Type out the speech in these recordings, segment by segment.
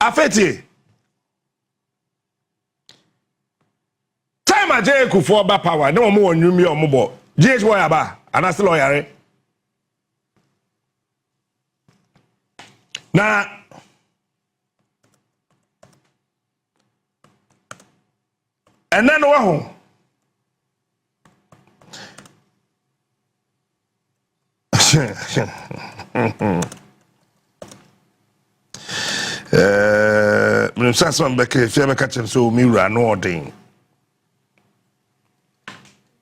Afeti. Time a J Kufuor ba power. No more new me or mobile. JH boy aba. And I still lawyer. Now, and then what? Minister Becky, if you ever catch him, so me run ordering.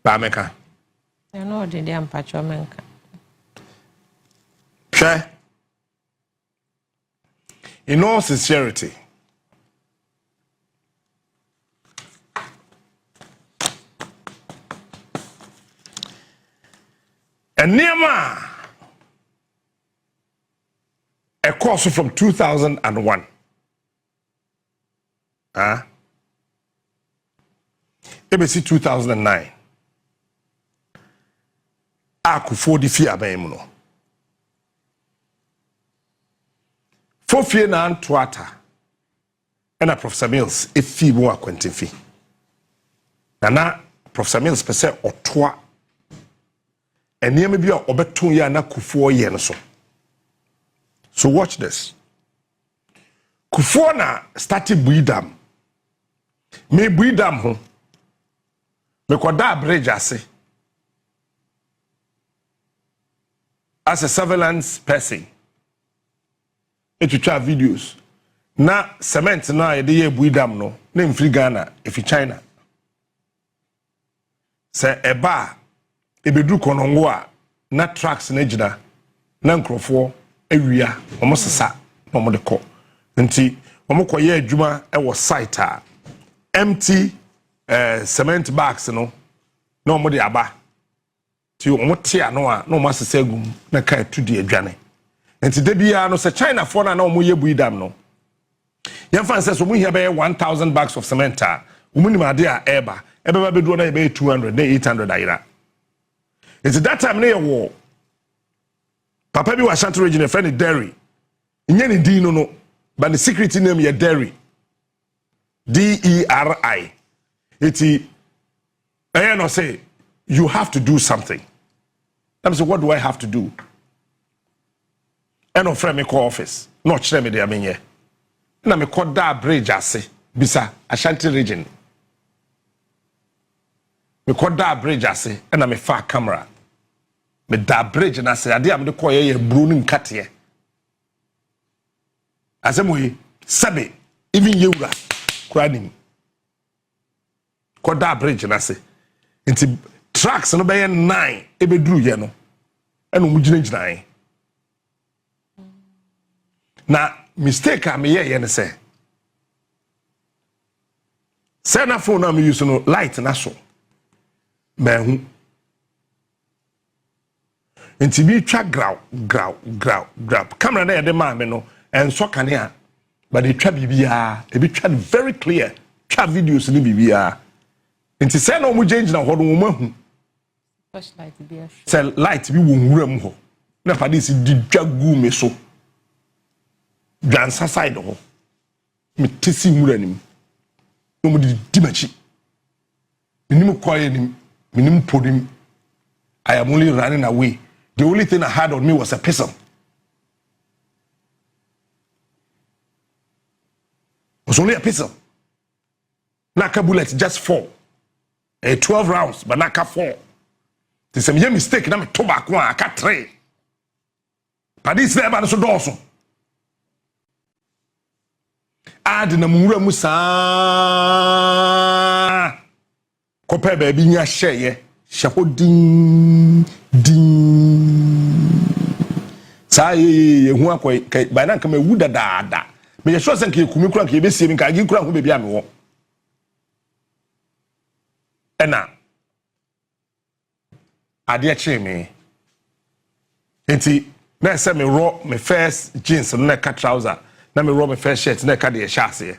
Bameka. You know, the damn patromenka. Sure. In all sincerity, and Nema, a course from 2001. ABC 2009. Akufo-Addo fear bemuno. Fofie na antoata. And Professor Mills efi mo akwantefi. Na Professor Mills pese otoa. Eniyeme bi a obeton ya na Kufuor ye no so. So watch this. Kufuor na started buidam. Me buidam ho. Me koda bridge ase. As a surveillance person. To try videos. Na cement na ye de buidam no. Na mfiri Ghana, efi China. Se eba ebedu konongo a na tracks na gina na nkrofo awia omo sesa omo de ko nti omo koye adwuma e wo site a empty cement bags no na omo de aba ti omo tia no a na omo sesa gum na kai tudi adwane nti de bia no se China for na omo ye buidam no yemfa nse so mo hia be 1000 bags of cement a omo ni ade a eba ebeba bedu na be 200 na 800 ayira. It's that time near war. Papa bi was Shanti region, a friend Derry. Inyani Dino no, but the secret name is Derry. DERI. It's I no say you have to do something. I'm say, what do I have to do? I no friend me call office. Not share me there menye. Na me call that bridge ase bisa Ashanti region. Me call that bridge ase and me far camera. Me da bridge na say ade am de call ye bru nim kate. Asemo sabe even yewura kwanim. Call that bridge na say. Nti tracks no be 9 e be duru ye no. Eno mu gina na mistake am ye ne say. Say na phone am use no light na so. Mehu nti bi twa graw camera na yede ma me no enso kane a but they twa bibia e bi twa very clear twa videos ni bibia nti say na omo change na hodo mo mahu flashlight bi a say light bi wo nwuram ho na pa dis di twa gu me so dwansa side ho me tesi nwuranim no mo di machi nim koye nim minim podim. I am only running away. The only thing I had on me was a pistol. It was only a pistol. Naka bullets just 4. 12 rounds, but naka 4. This is a mistake. Na me tobacco I cut 3. But this there man so doso. Adi na mura musa. Kope baby nya share shapo ding sa ye hu akoy by na kama wu dada me sure say ke kumi kura ke be sie mi ka gi kura ho be bia me wo ena ade a che me enti na say me raw me first jeans no na ka trouser na me raw me first shirt na ka de shase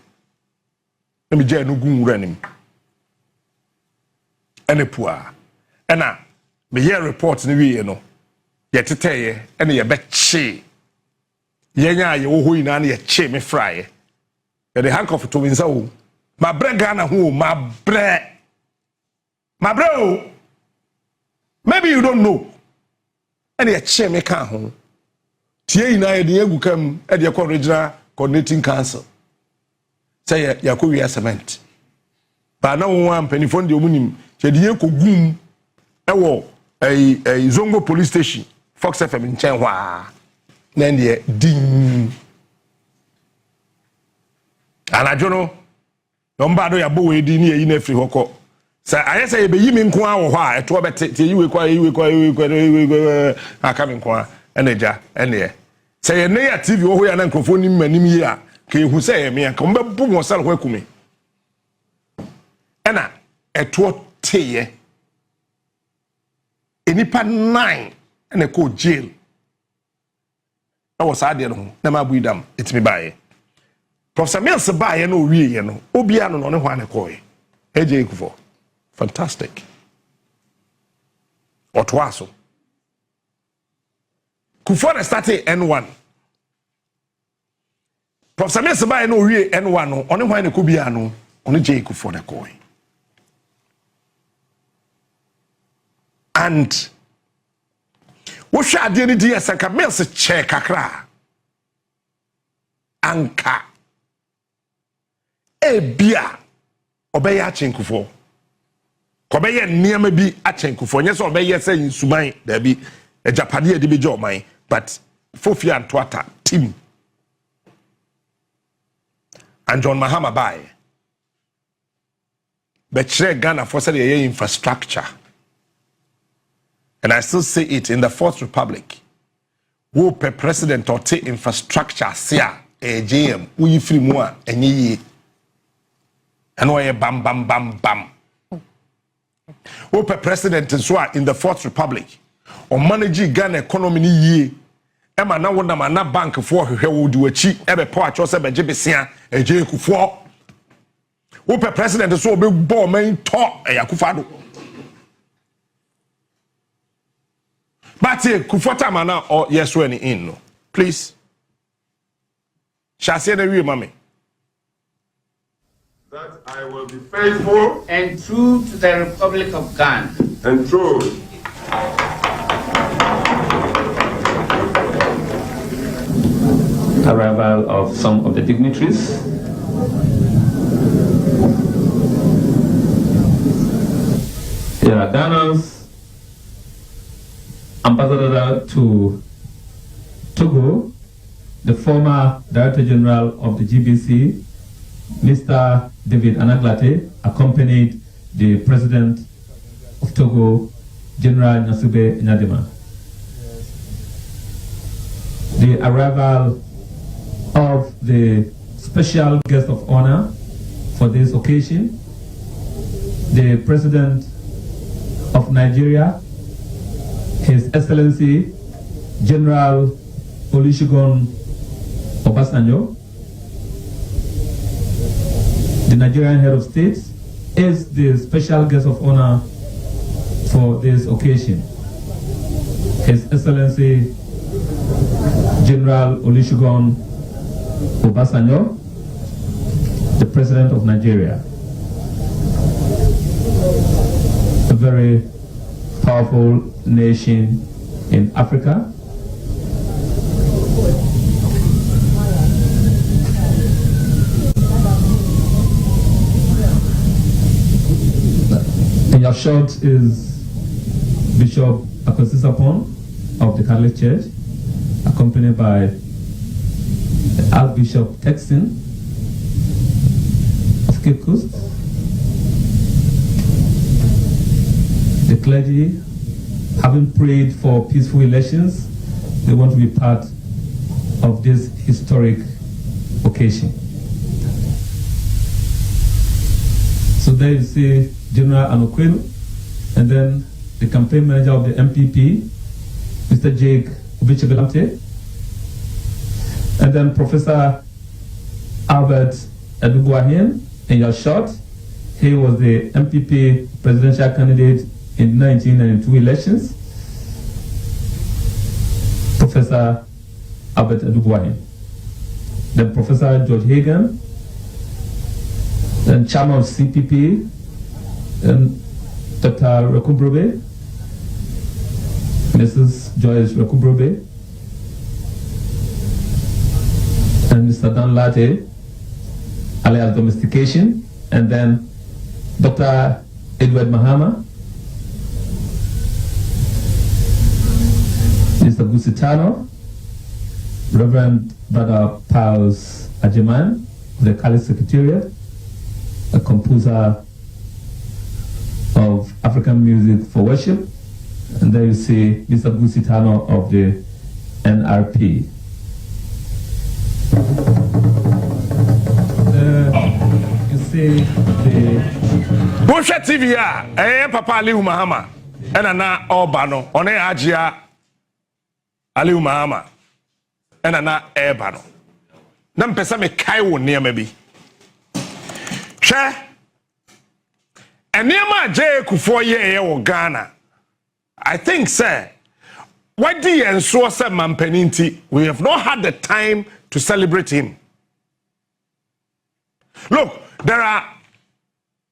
na me je no gu wura nim ene pua ena me ye report ni wi no ye teteye ene ye be chi ye nya ye wo ho ina na ye chi me fry the handcuff to win so. My bre Ghana who my bre. Maybe you don't know. Any a chair make home. Tie na ye de agukam e de original coordinating council. Say Yakubu cement. Ba na won ampanifon de omunim che de ekogum e wo Zongo police station Fox FM in Chenwa. Na de ding. Anajono nomba do yabo we di ni eyi na free hoko. Sa aye say be yi mi nko a wo ho a eto be te yi we kwa aka mi nko a eneja ene. Say ye na ya TV wo ho ya na nkrofo ni manim yi a ka ehu say ye me an ka mbe bu mo sal ho akumi. Ena eto teye enipa 9 ene ko jail. I was ade no na ma bu idam etimi bae. Professor Mills bae no wie ye no obia no ne ho ane koe. AJ Kufuor. Fantastic. Otwaso. Kufuor started N1. Professor Mills bae no wie N1 no one ho ane ko bia no one J Kufuor ne koe. And what shall I do? Sanka Mills check kakra anka ebia obeya Kufuor kobeye niam bi achen Kufuor nyeso obeye say insuman da bi ejapade ade bi joman but Fofia and Twata team and John Mahama buy but Ghana for say infrastructure. And I still say it in the Fourth Republic. Who per president or take infrastructure, sia, JM, we free more, and ye. And why bam, bam, bam, bam. Who per president and so in the Fourth Republic, or manage Ghana economy ye. Emma now one na bank for her will do a cheap, ever poach or sebe jibisia, a J Kufuor. Who per president and so big ball main talk, a Akufo-Addo. But Kufuor mana or yes when in no. Please. Shall say the real mommy. That I will be faithful and true to the Republic of Ghana. And true. Arrival of some of the dignitaries. Ghana's ambassador to Togo, the former Director General of the GBC, Mr. David Anaglate, accompanied the President of Togo, General Nyasube Nyadema. The arrival of the special guest of honor for this occasion, the President of Nigeria, His Excellency General Olusegun Obasanjo, the Nigerian head of state, is the special guest of honor for this occasion. His Excellency General Olusegun Obasanjo, the President of Nigeria. A very powerful nation in Africa. In your shot is Bishop Akosisapon of the Catholic Church, accompanied by Archbishop Texin of Cape Coast, the clergy, having prayed for peaceful elections, they want to be part of this historic occasion. So there you see General Anokwelu, and then the campaign manager of the MPP, Mr. Jake Obichebelamte, and then Professor Albert Edubuahin. In your shot, he was the MPP presidential candidate in 1992 elections. Professor Albert Edubuahin. Then Professor George Hagan, Then chairman of CPP, Dr. Rekubrobe, Mrs. Joyce Rekubrobe, and Mr. Dan Latte, alias Domestication, and then Dr. Edward Mahama, Mr. Gusitano, Reverend Brother Pius Ajiman, the Kali Secretariat, a composer of African music for worship, and then you see Mr. Gusitano of the NRP. You see the Bullshit TV, Papa Aliu Mahama, and na Obano, on Ajia Aliu Mahama, and na Ebano. Nam pesa me Kaiwo near maybe. Share. And near my J. Kufuor or Ghana. I think, sir, what the and so Mampeninti, we have not had the time to celebrate him. Look, there are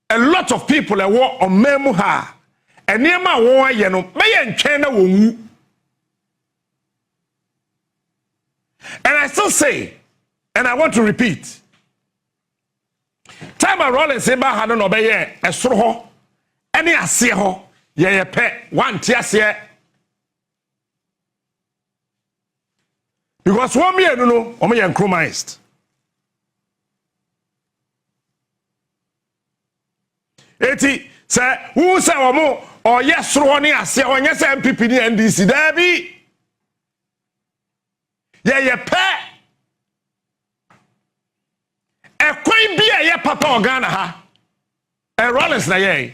a lot of people that walk on Memuha, and near my war, you know, may and China will. And I still say, and I want to repeat, time I roll and say, Bahano no be a sroho, any aseho, ye pe, one tiasie. Because one me, no, or me uncompromised. Eti, say, who say, or yes, Roni, I say, or yes, MPP, NDC, there be. Ye pe. E kwai bia ye papa Ghana ha. E Rawlings na ye.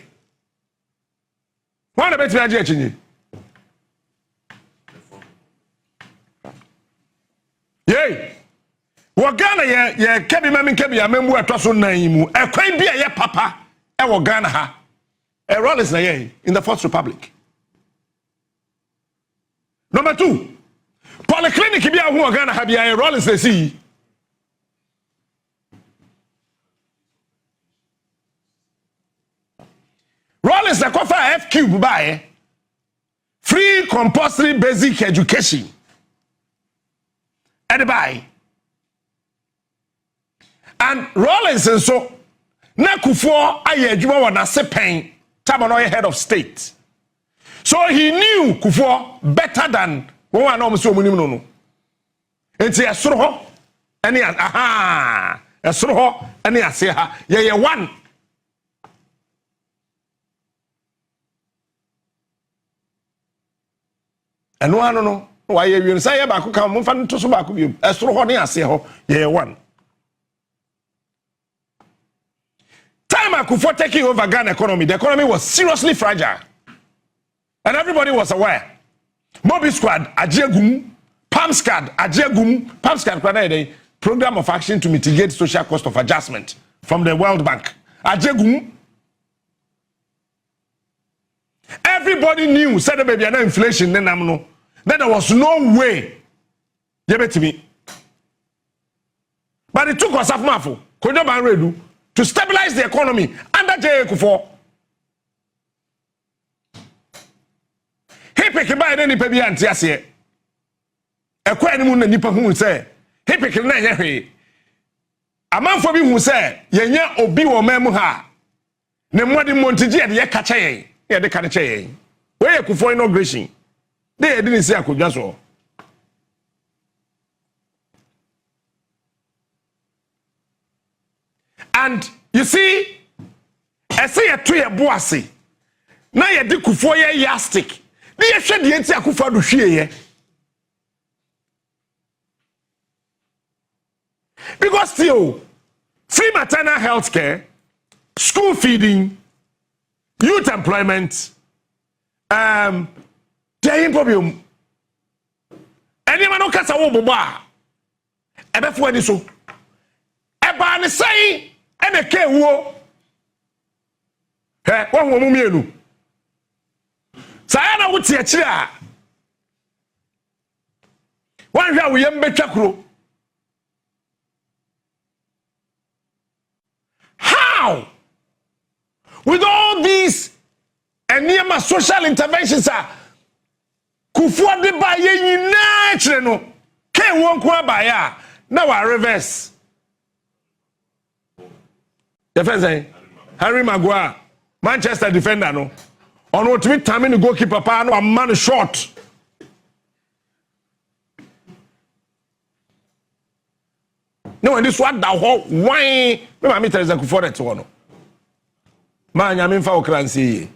Wana beti aje chinyi. Ye. Wo Ghana ye kebi mami kebi ya membu atwaso nan yi mu. E kwai bia ye papa e wo Ghana ha. E Rawlings na ye in the Fourth Republic. Number 2. Polyclinic bia hu Ghana ha bia e Rawlings na si. Rawlings na kofa FQ buy free compulsory basic education. And buy. And Rawlings and so na Kufuor aye adwuma wa na sepen tamono head of state. So he knew Kufuor better than one na so munim no no. Enti esoro ho ene aha esoro ho ene ase ha ye one. And no, why you say about come fan to so back you esoro ho ne ase ho ye one. Time Akufo taking over Ghana economy, the economy was seriously fragile. And everybody was aware. Mobi Squad, Ajiegum, PAMSCAD, Ajiegum, PAMSCAD, Program of Action to Mitigate Social Cost of Adjustment from the World Bank. Ajiegum. Everybody knew, said there be an inflation, then there was no way. But it took us Afmafo, Kodoban Redu, to stabilize the economy under J. Kufuor. He pick by any baby and Tiasia. A quite moon and Nipper who say, he pick a man for me who say, Yenya obi or memuha. Nemwadi Montigi, the Yakache, yeah, the Kanache. Where Kufuor inauguration? They didn't say I could just all. And you see, I say a 2 year bossy. Now you do Kufuor yastic. They shed the entire Akufo-Addo share. Because still, free maternal health care, school feeding, youth employment, the problem. Anyone who can say, oh, Boba, ebe for any so. Eba ni say, ene ke wo. He, one woman mienu. Sayana wuti achire a. Wan hwa wo yem betwa kuro. How how? With all these and near my social interventions are Kufuor de ba ye nyina kire no Ken won ko abaya na wa reverse. The first say Harry Maguire Manchester defender no on what me time the goalkeeper pa no man short. No when this what da ho wine me ma me Teresa Kufuor det no. Ma nya me mfa okransi.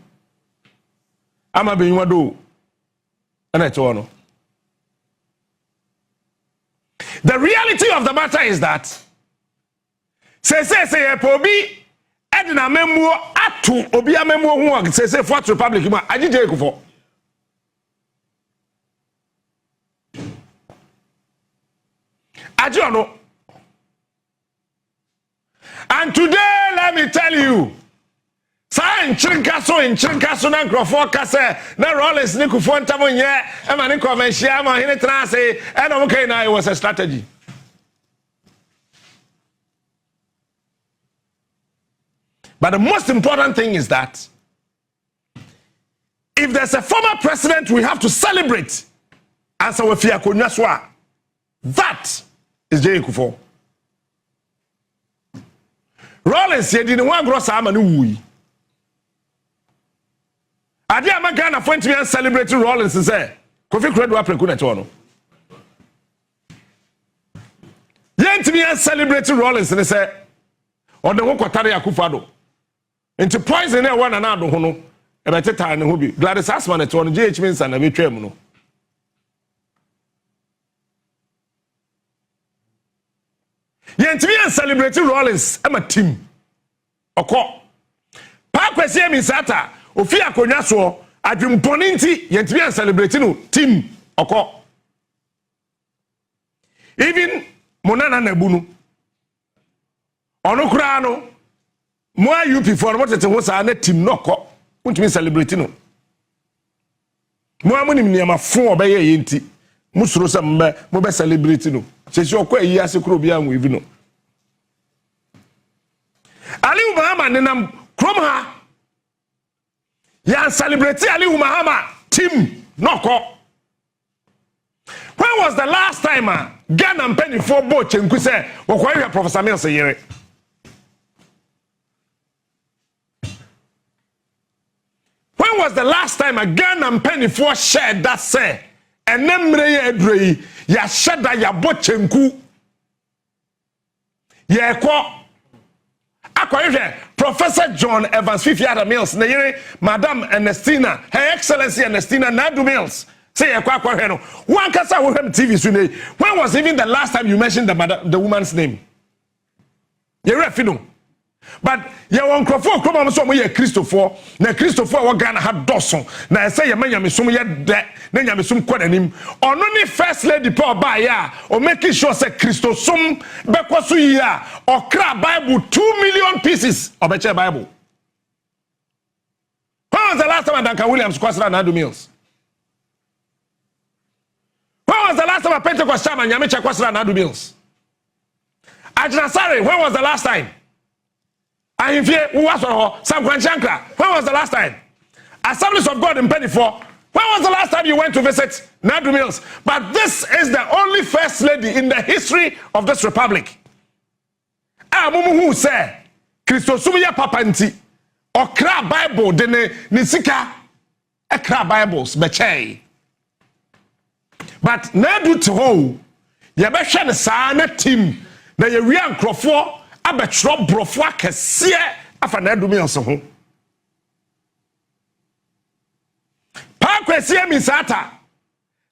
Ama be nwa do. And no. The reality of the matter is that say pobi edina memuo atu obi amemuo hu say Fourth Republic ma agije Akufo. Ajo no. And today let me tell you in chinkaso na nkrofo kase na Rawlings and Kufuor ntamo nye e ma ne convention ma hene trance and okay now it was a strategy. But the most important thing is that if there's a former president we have to celebrate as our Fia Konwaswa, that is J. Kufuor. Rawlings ye didn't want gross ama no wui. Ade amagana for to celebrate Rawlings say Kofi Credo apreku na to no. Yen to be celebrate Rawlings and say on the kwatare Akufo-Addo. Into poison e one na ado ho no e be teta ne ho bi. Gladys Asman to no GH means na be twam no. Yen to be celebrate Rawlings am a team. Oko. Pa kwese mi sata Ofi akonya so adwumponi nti yentimi an celebrate no team oko. Even monana na bu no ono kura no mo UP for mo tete ho sa na team no oko untimi celebrate no mo amunim niam afo obeye yenti musuro se mo be celebrate no sesi oko ayi ase kuro bia anwo evi no Ali Mahama nenam krom ha ya celebrate Ali Mahama team noko. When was the last time Ghana penny for boat chenku say wokoye Professor Mills yere? When was the last time a Ghana penny for shared that say enemre ye adrei ya sheda ya boat chenku ye ko akoye Professor John Evans Fifiada Mills na yere Madam Ernestina, Her Excellency Ernestina Nadu Mills say akwa no one kasa wo him TV so when was even the last time you mentioned the woman's name? You refino. But ye won krofo krom so mo ye Christopher na Christopher wo Ghana ha doson na say ye manyamesum ye de na nyamesum kwananim ono ni first lady Paul ba ya o make sure say Christosum bekoso yi a okra Bible 2 million pieces obeche Bible. When was the last time Duncan Williams kwasra na Nadu Mills? When was the last time a Pentecost chairman Nyamecha kwasra na Nadu Mills? Ajnasare, when was the last time? Ahimfie Uwaso Sam Kwanchanka, when was the last time? Assemblies of God in Pennyfor, when was the last time you went to visit Nadu Mills? But this is the only first lady in the history of this republic. Amumu who say Christosumia Papanti okra Bible de nisika ekra Bibles beche. But Nadu to ho ye be hwe ne saa na team na ye wi ankrofo abetro brofo akese afa Nadu Mills ho. Pa kwese mi sata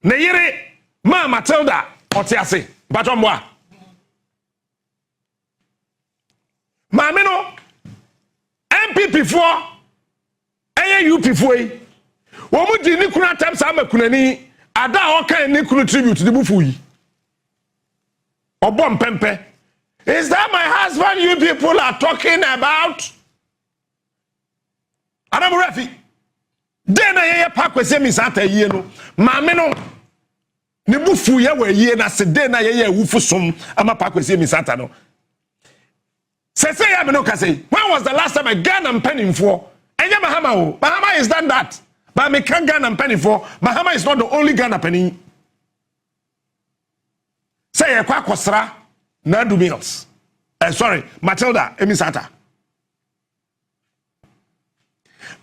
na yire ma Matilda otiase batomwa. Mame no MPP for UP for wo mu di ni kuna tam sa makunani ada o kan ni kunu tribute di bufu yi obom pempe. Is that my husband you people are talking about? Adam Rafi den ye pa kwese mi sata yie no mame no ne bufu ye wa yie na se den ye wufu som ama pa kwese mi sata no. Se Say ya me no ka say. When was the last time a Ghana penny for? Enya Mahama o. Mahama has done that. But me can Ghana penny for. Mahama is not the only Ghana penny. Say ya kwa kwasra na do meals. Sorry, Matilda Emisata.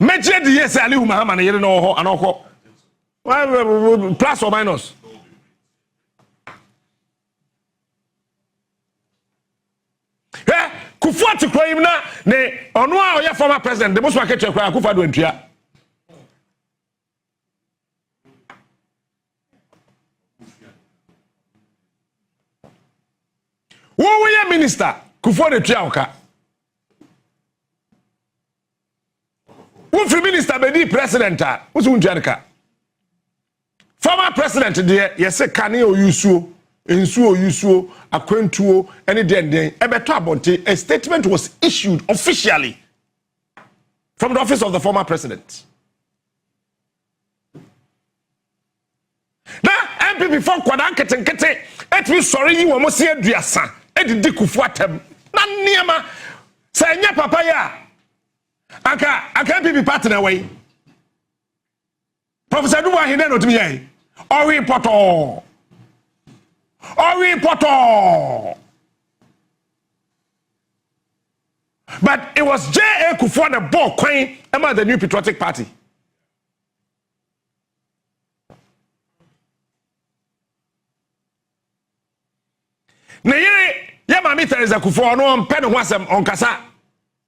Meje the yes Ali Mahama na yere no ho anoko. Plus or minus. Kufuor to claim na ne Onua oya former president the most market to Akufo-Addo ntua. Wo we minister Kufuor de tua oka. Wo free minister be di president a wo so ntua ka. Former president there yes kane oyusuo ensuo yusuo akwantuo any den ebeto abonte a statement was issued officially from the office of the former president. Now MPP for kwadan ketenkete etwi sorry yi wo mo se aduasa edidi Kufuor atem na niema sa enya papa ya aka MPP partner way Professor Duwa hinde no tumi yan Ori poto. But it was J.A. Kufuor the ball queen among the New Patriotic Party. Na yere ya mami Teresa Kufuor no on pen wasem on kasa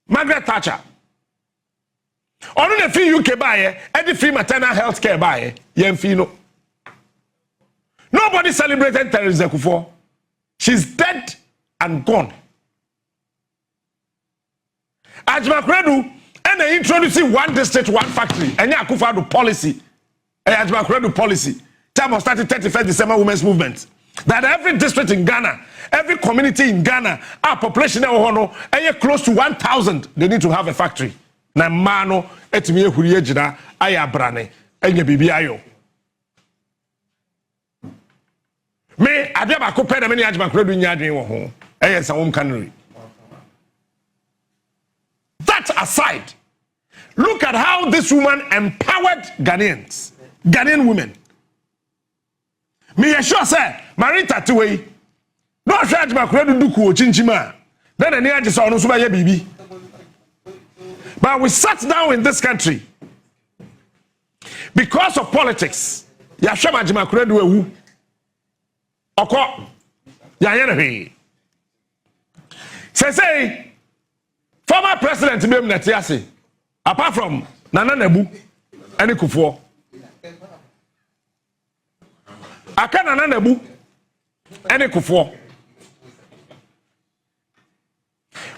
Margaret Thatcher. Onu na free UK bae e di free maternal health care bae yemfi no. Nobody celebrated Teresa Kufuor. She's dead and gone. Ajmakredu and they introducing one district, one factory. And Akufo-Addo policy. Ajmakredu policy. Time of starting 31st December Women's Movement. That every district in Ghana, every community in Ghana, our population and close to 1,000, they need to have a factory. Na mano etimiye huriye jina ayabrane enye bibi ayo. Me adeba ko pe na me ni Ajmakredu nya adwen wo ho eye sawom kanri. That aside, look at how this woman empowered Ghanaians, Ghanaian women. Me sure say Marita Tuwei no charge Ajmakredu duku o chinchima then eni age so no so ba ye bibi. But we sat down in this country because of politics. Yashama Ajmakredu ewu Oko Yayenhe. Say former president Bem Netiase, apart from Nana Nebu and Kufuor. Aka Nana Nebu and Kufuor.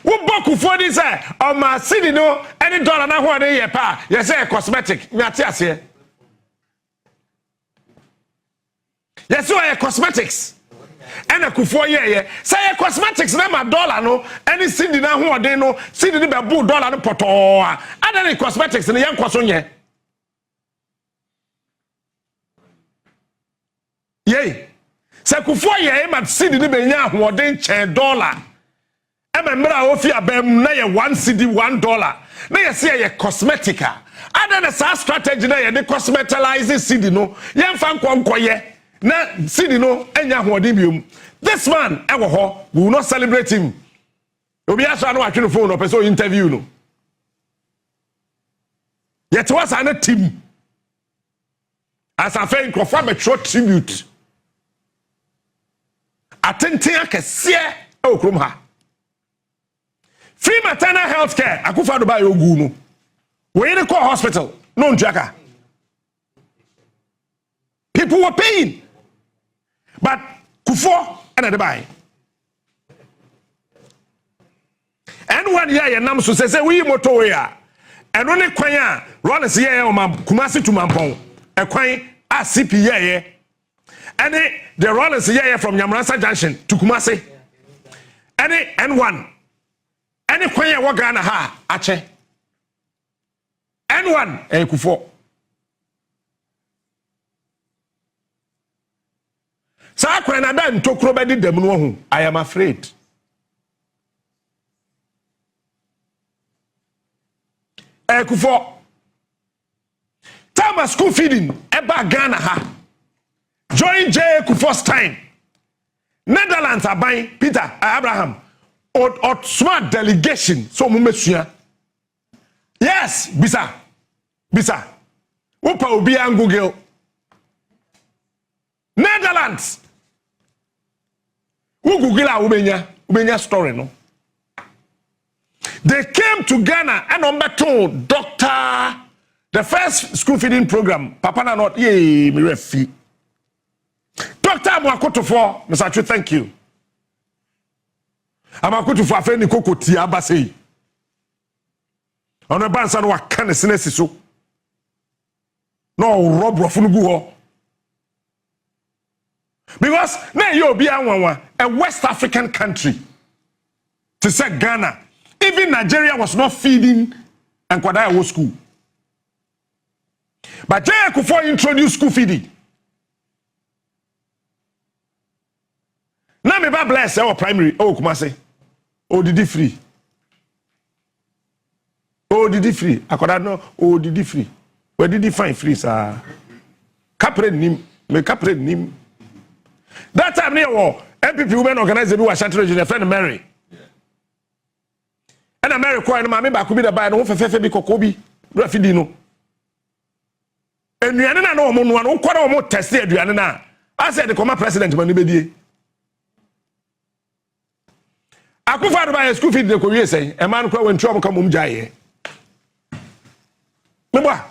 Wo Kufuor di say o ma sidi no any dollar na ho dey ye pa ye say cosmetic me atiase. Yes, so cosmetics. And a Kufuor ye say cosmetics na ma dollar no any sidi na ho dey no sidi ni be bu dollar no poto other cosmetics ni yen kwaso nye ye say Kufuor ye ma sidi ni be nya ho dey chen dollar e me mra ofi abam na ye 1 cedi $1 na ye say ye cosmetica other the strategy na ye dey cosmetalize cedi no yen fa nkonkoye na sidi no enya hoodin biom. This man ewo ho, we will not celebrate him. Obi asa no atwe no phone no person interview no. Yet was an team. As a fair Kufuor metro tribute. Atenten akese e okrom ha. Free maternal health care Akufo-Addo ba yogu no. We in the hospital no njaka. People were paying. But Kufuor and the buy. And one year nam so say we moto ya. And only kwanya Rawlings here o ma Kumasi to Mampong. E kwan a CP here. And the Rawlings here from Nyamransa Junction to Kumasi. Any N1. Any kwanya wa Ghana ha ache. N1 Kufuor. I am afraid. J. Kufuor. Time school feeding, Eba Ghana ha. Join J. Kufuor's time. Netherlands are buying Peter Abraham or smart delegation. So mumesuya. Yes, bisa. Upa ubi and Google. Netherlands. Who Google Ubenya story no. They came to Ghana and number 2, doctor. The first school feeding program, Papa na not ye me refi. Dr. Akufo-Addo, Mr. Chu, thank you. Akufo-Addo afeni kokoti abase. Ono bansa no aka ne senesi so. No rob funugu ho. Because na you obi anwanwa, a West African country. To say Ghana, even Nigeria was not feeding and Kwadaya school. But J. Kufuor introduced school feeding. Now me ba bless our primary. Oh, Kumase. Oh, did free. Oh, did free. Akufo-Addo. Oh, did free. Where did he find free, sir? Capre nim. Me capre nim. That time near war, MPP women organized the Ashanti region. A friend Mary. And America and my member could be the buy no fefe bi kokobi. Rafidino. And you are no one who quarter more tested you na. I said the former president Manibedi. Akufo-Addo by school feed the Korea say a man when trouble come jaye. Mebo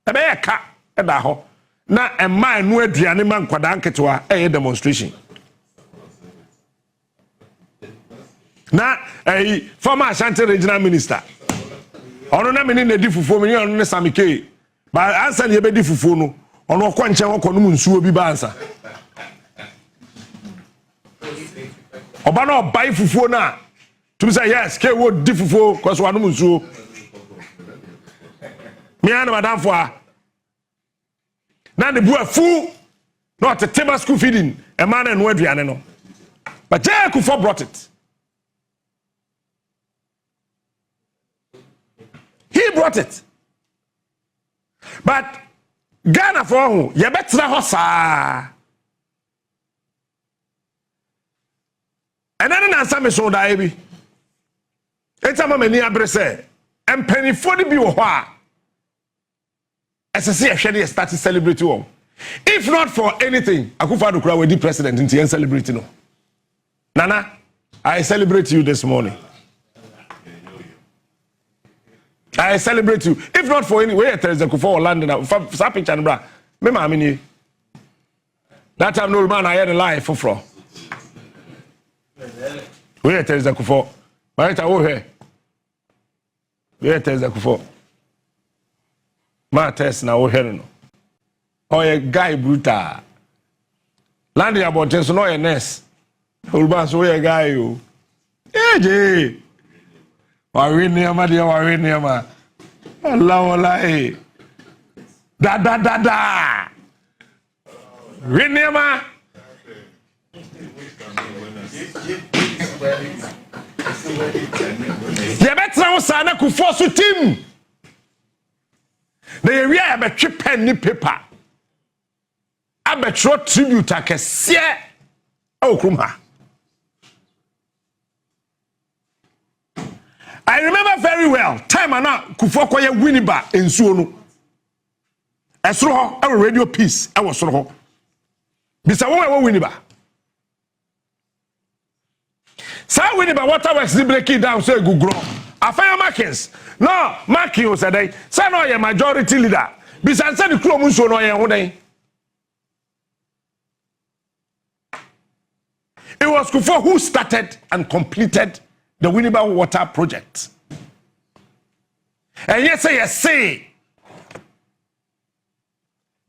ebe ya ka e da ho na a man no aduane man kwada nketewa e demonstration. Na former Ashanti regional minister. Ono na meni na di fufuo meni ono ne Samike. Ba ansa ne be di fufuo no. Ono kwa nche won no nsuo bi ba ansa. Oba na obai fufuo na. To say yes, ke wo di fufuo cause wanu nsuo. Me and madam for. Na the boy fu not a table school feeding a man and aduane no. But J. Kufuor brought it. He brought it. But Ghana for who? You better hosa. And then answer me so that baby. It's a many abrese. And penny for the biwa. As I say, I should start to celebrate you. If not for anything, Akufo-Addo will be president in the celebrating. Nana, I celebrate you this morning. I celebrate you. If not for any way, there is a Kufuor London. Sapi Chanbra. Remember, I mean, that time no man I had a lie for fraud. Where there is a Kufuor. Right over here. Where there is a Kufuor. My test now over here. Oh, a guy brutal. Landing about this, no a nest. Urban, so a guy you. Yeah, Jay. Wariniama, dear Wariniama. Allah, da. Riniama. You better Sana Kufuor su team. The area have a trip pen paper. I bet you tribute a cassia. Oh, Krumha. I remember very well. Time and now, Kufuor koye Winiba in Suonu. I saw her a radio piece. I was so. Mr. Woman Winiba. Sir Winiba, what I was breaking down, say Google. I find Markins. No, Markins was a day. Sir, no, you're majority leader. Besides, the crew Muso no one day. It was Kufuor who started and completed the Winiba water project. And yes, say.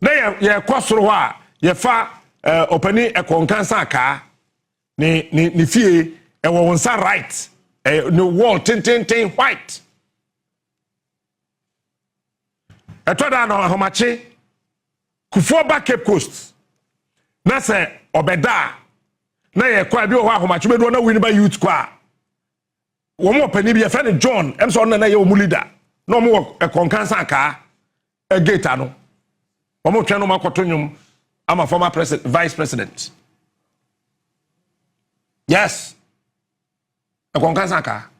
Now you kwasoro you fa opening a konkansa car ni fie e wo wonsa right no wall tin white. Etoda no ahomache Kufuor back Cape Coast. Na se obeda na ye kwa bi o ahomache be do na Winiba youth kwa. One more penny be a friend John, I'm sorry, na ye leader. no mo e konkansa ka e gate ano omo twa no makoto nwum ama former president vice president yes e konkansa ka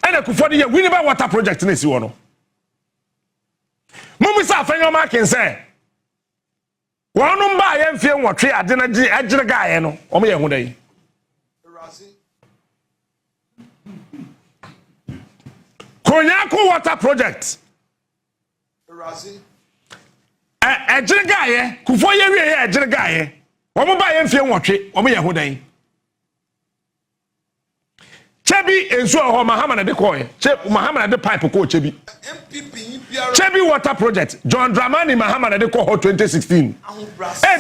and Kufuor dey we never water project na si wo no mummy sa afenyo ma ken say wonu mba ye mfie nwotwe ade na agire gaaye no omo ye hu dai Konyako water project agire gaaye Kufuor ye wie ye agire gaaye omo ba ye mfie nwotwe omo ye hu dai Chebi enso ho Mahama na de koye Mahama na de pipe ko Chebi Chebi water project John Mahama na de ko 2016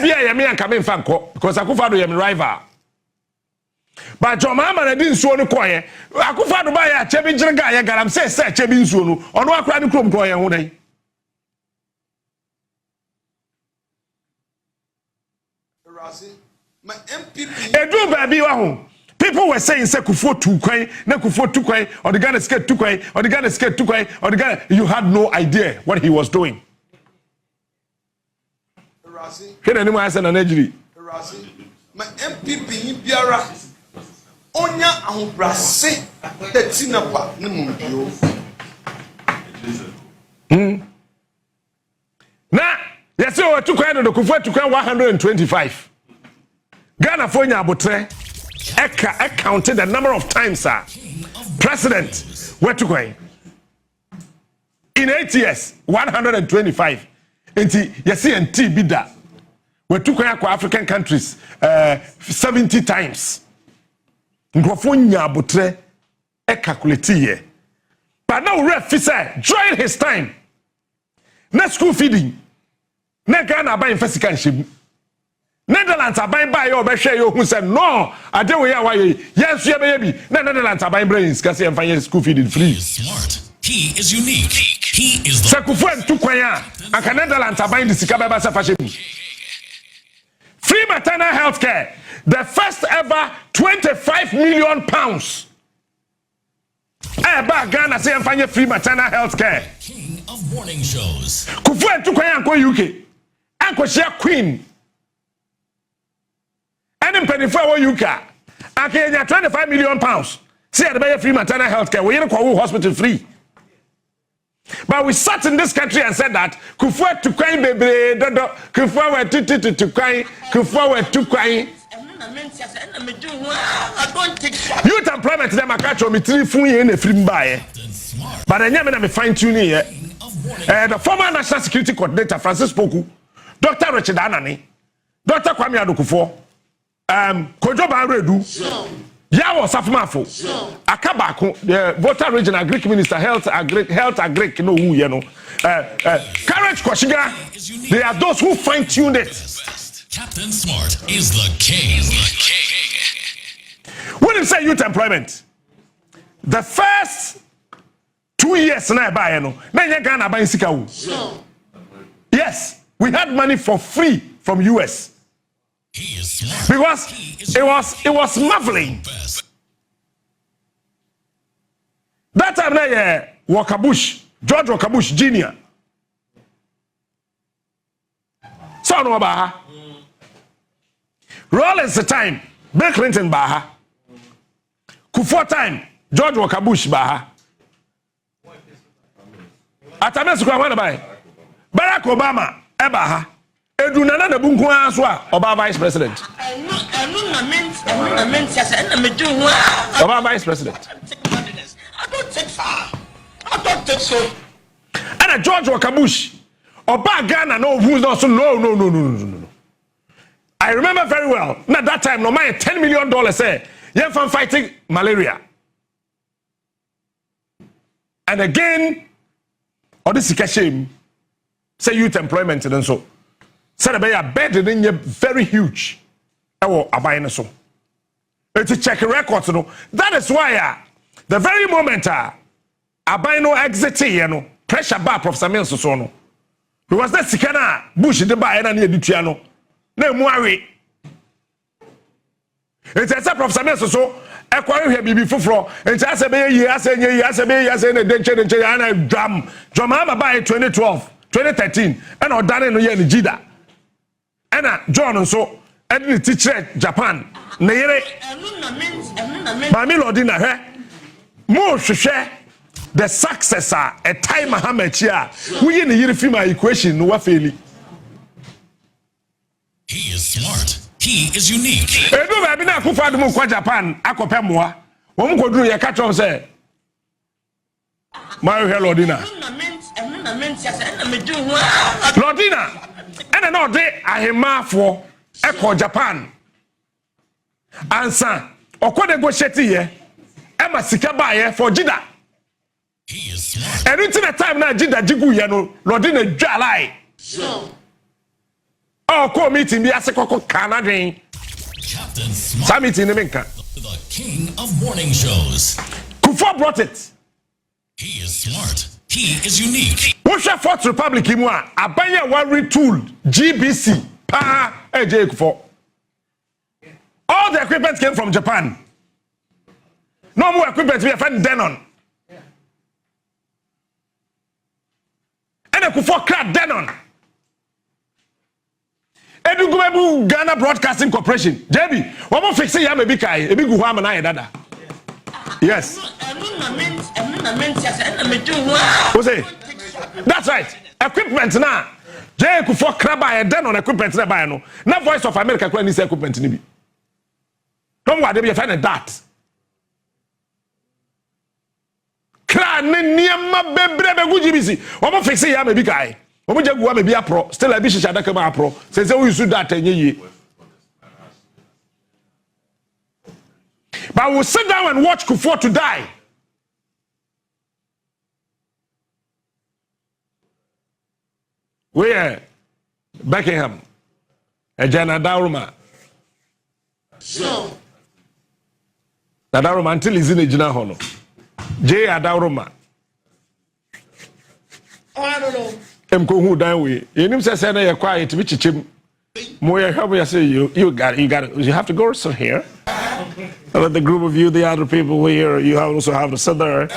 bia ye me anka me mfa nko because Akufo-Addo ye me rival but John Mahama na de nsuo no koye Akufo-Addo ba ya Chebi jirga ye garam say Chebi nsuo no ono akra ne krom koye ho dai edu ba bi wa ho people were saying say Kufuor too kwan na Kufuor too kwan or the Ghana skate too kwan or the Ghana skate too kwan or the Ghana you had no idea what he was doing. Can anyone answer na Nigeria? My MPP biara onya ahobrase tetina pa ne mumbio. Na yes o too kwan no Kufuor too kwan 125. Ghana for nya abotre I counted the number of times, President, where to go? In 8 years, 125. And yes, and bida. Where to go African countries 70 times. Ngwafonya butre e calculate. But now ref say during his time. Na school feeding. Na Ghana buy physical ship. Netherlands are buying by your share you who said no I do we are yes you baby Netherlands are buying brains because you find school feeding free. He is smart. He is unique. He is the Kufuor to kwaya and Netherlands are buying the sikaba fashion. Free maternal health care, the first ever 25 million pounds. Back Ghana say and find free maternal health care. king of morning shows. Kufuor to kwaya and go UK and go share queen. And in penny for UK, I can 25 million pounds. See, I buy free maternal health care. We ain't hospital free. But we sat in this country and said that Kufuor to crying baby, Kufuor were to crying, Kufuor were to crying. Youth employment them I catch on me 3 full year in a free buy. But I never fine tuning here. The former National Security Coordinator Francis Poku, Dr. Richard Anani, Dr. Kwame Kufuor. Kojo Banredu, Yawo Safmafo, Akabako, the voter regional Greek minister, health Greek, no who you know, Courage Koshiga, they are those who fine tuned it. Captain Smart is the king. When you say youth employment, the first 2 years na buy no, na Ghana buy sikawu. Yes, we had money for free from US. He is smart. Because it was marveling. That time na Wakabush, George Wakabush Jr. So no Baha. Rawlings the time, Bill Clinton Baha. Kufuor time, George Wakabush Baha. Atamesu kwa wana bai. Barack Obama Baha. Edunana na bunku aswa Oba vice president. Oba vice president. I don't take far. I don't take so. And George Wakabush Oba Ghana no who's also no. I remember very well. At that time no my $10 million say yeah from fighting malaria. And again all this shame say youth employment and so said a bed in very huge. So it's a check records. No? That is why the very moment Abino exit pressure bar Professor Mills so no. Because that Sikana Bush the buy and near Dutriano. No more. It's a Professor Mills so ekwa hwe bibi foforo enti asebe yi asenye yi asebe yi asene denche ya na drum Mahama by 2012 2013 and odane no ye ni jida ena John nso edini teacher Japan na yere Mami Lordina hwe mo hwehwe the successor a time Mahama chia we ni yiri film equation no wa faili. He is smart. He is unique. Edu ba bi na Akufo-Addo mu kwa Japan akopɛ moa wo mo koduru ye ka twom se my Lordina ena na ode ahemafo eko Japan ansa okode go sheti ye ema sika ba ye for jida. He is smart. Every time na jida jigu ye no Lordina dwalai oh ko meeting bi asekoko kanadwen Captain Smart. Samiti ni menka The king of morning shows. Kufuor brought it. He is smart. He is unique. Wosha Fourth Republic mu a abanya wa retooled GBC pa AJ Kufuor. All the equipment came from Japan. No more equipment we find Denon. And Kufuor cracked Denon. Edugumebu Ghana Broadcasting Corporation. JB, what more fixing ya maybe kai? Ebi gu hwa na dada. Yes. That's right. Equipment na. J Kufuor kraba e den on equipment na buy no. Na Voice of America kwa ni say equipment ni bi. Don't worry, they find that. Kra ne niam bebre be gu GBC. What more fixing ya maybe kai? Omo jagu wa me bia pro still abi shisha daka ma pro say we use that enye. But we'll sit down and watch Kufuor to die. Where Buckingham Ejana Daruma Daruma until he's in a jina hono J Adaruma I don't know. Emko who down we. You say na you quiet which chim. Moya help me say you have to go sit here. Let the group of you, the other people here, you also have to sit there.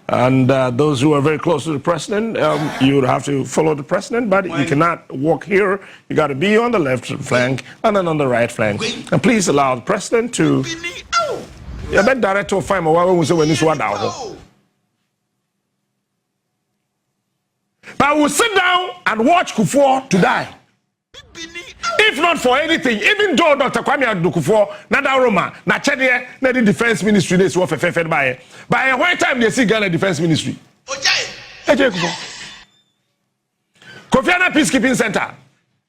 And those who are very close to the president, you would have to follow the president, but you cannot walk here. You got to be on the left flank and then on the right flank. And please allow the president to. Yeah, but director find my when we say when this one out. But we'll sit down and watch Kufuor to die. If not for anything, even though Dr. Kwame Kufuor, Nada Roma, na Chede, na the defense ministry, they swore for by a white time they see Ghana defense ministry. AJ Kufuor. Kofi Annan Peacekeeping Center,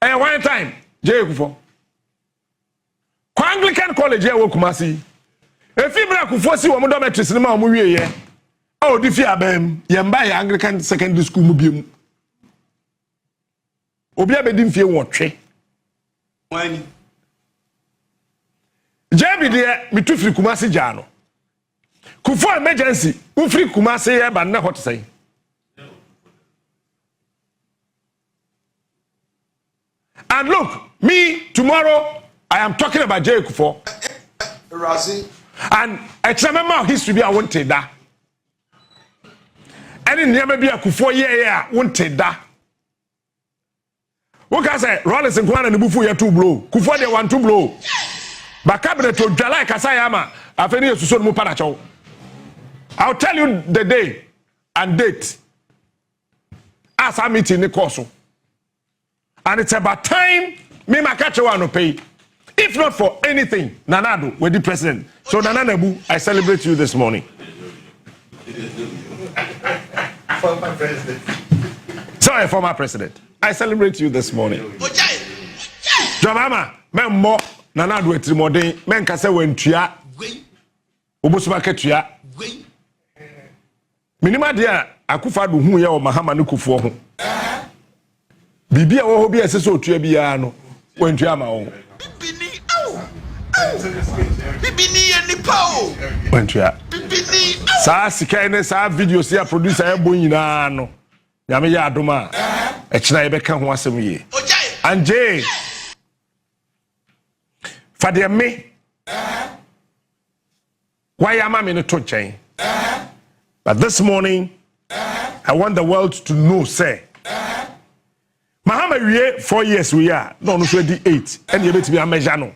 a white time, J. Kufuor. Anglican College here, Kumasi. If you bring Kufuor, see what dormitory cinema, Muye, oh, the fear bem, Yamba Anglican Secondary School Mubium. Obia bedim fie wotwe wani Jabi de mitufri Kumasi jano Kufuor emergency ufri Kumasi ya ba na hot say and look me tomorrow I am talking about J Kufuor and I remember history be I wanted that any never be a Kufuor yeah wanted that. What can I say? Rawlings and Kufuor and Kufuor ya 2 blow. Kufuor de 1 2 blow. But cabinet to Jalai Kasayama. Afeni Suson Mupanacho. I'll tell you the day and date. As I meet in the course. And it's about time me makacho one pay. If not for anything, Nanado with the president. So Nanabu, I celebrate you this morning. Former president. Sorry, former president. I celebrate you this morning. John Mahama, men more Nanado etimode, men kase wentua. Obosuma ketua. Minima dia Akufo-Addo hu ye o Mahama ne Kufuor ho. Bibia wo ho bia seso otua bia no, wentua ma wo. Bibini eni pao. Wentua. Bibini. Sa sika ne sa video si a producer e bo nyina no. Nyame ya adoma. E kina ye beka ho asem ye. Anje. Fade me. Why am I in a to chain? But this morning, I want the world to know, say, Mahama we 4 years we are, no, 28, and you better be a measure no.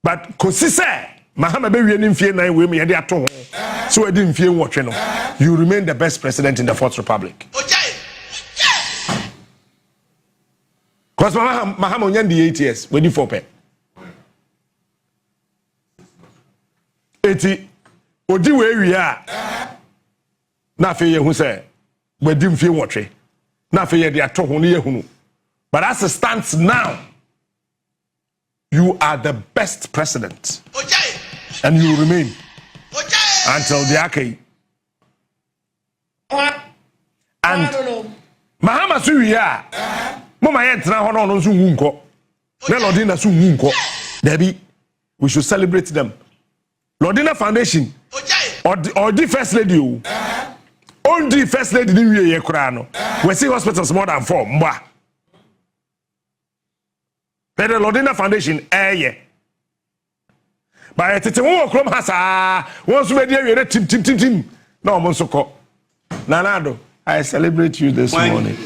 But Kosi say, Mahama be we fear 9 women and they are told, so I didn't fear what you know. You remain the best president in the Fourth Republic. Because Mahama only the 8 years, we do 4 pay. 80 odi we are na fe ye hu say we dim fe wotwe na fe ye de ato ho ne ye hunu. But as it stands now, you are the best president and you remain until the akai. And Mahama su wi a mama ye tena ho no so wu nko na lodin so wu nko debi we should celebrate them. Lordina Foundation or the first lady only first lady ni wie ye kura no we see hospitals more than 4 mba but the Lordina Foundation ye ba tete won okrom hasa won so be dey tim na omo so ko Nanado, I celebrate you this morning.